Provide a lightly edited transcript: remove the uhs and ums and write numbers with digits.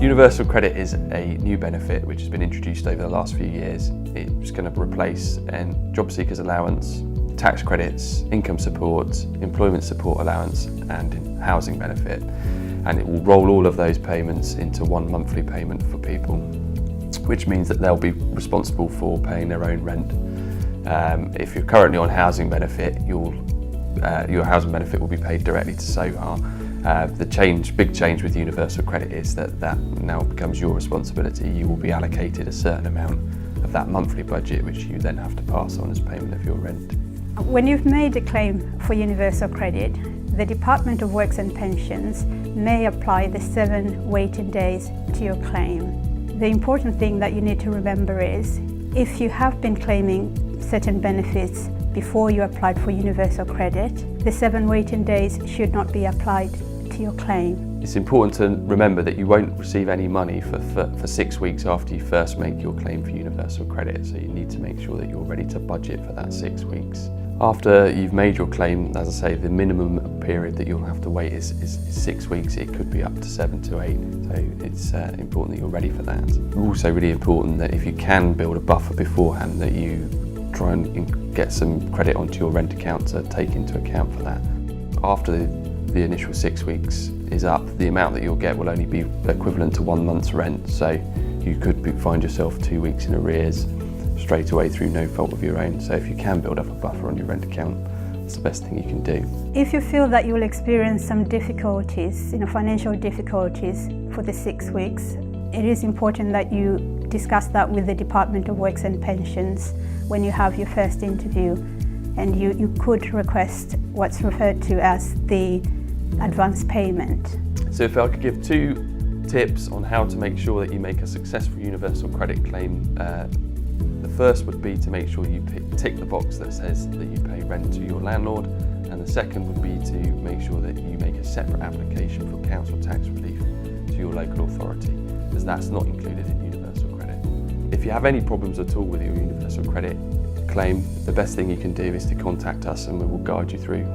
Universal credit is a new benefit which has been introduced over the last few years. It's going to replace a job seekers allowance, tax credits, income support, employment support allowance and housing benefit, and it will roll all of those payments into one monthly payment for people, which means that they'll be responsible for paying their own rent. If you're currently on housing benefit, your housing benefit will be paid directly to Soha. The big change with Universal Credit is that now becomes your responsibility. You will be allocated a certain amount of that monthly budget, which you then have to pass on as payment of your rent. When you've made a claim for Universal Credit, the Department of Works and Pensions may apply the 7 waiting days to your claim. The important thing that you need to remember is, if you have been claiming certain benefits before you applied for Universal Credit, the 7 waiting days should not be applied to your claim. It's important to remember that you won't receive any money for 6 weeks after you first make your claim for Universal Credit, so you need to make sure that you're ready to budget for that 6 weeks. After you've made your claim, as I say, the minimum period that you'll have to wait is 6 weeks. It could be up to 7 to 8, so it's important that you're ready for that. Also really important that if you can build a buffer beforehand, that you try and get some credit onto your rent account to take into account for that. After the initial 6 weeks is up, the amount that you'll get will only be equivalent to 1 month's rent, so you could find yourself 2 weeks in arrears straight away through no fault of your own. So if you can build up a buffer on your rent account, it's the best thing you can do. If you feel that you will experience some difficulties, financial difficulties for the 6 weeks, it is important that you discuss that with the Department of Works and Pensions when you have your first interview, and you could request what's referred to as the advance payment. So if I could give 2 tips on how to make sure that you make a successful Universal Credit claim, the first would be to make sure you tick the box that says that you pay rent to your landlord, and the second would be to make sure that you make a separate application for council tax relief to your local authority, as that's not included in Universal Credit. If you have any problems at all with your Universal Credit claim, the best thing you can do is to contact us and we will guide you through.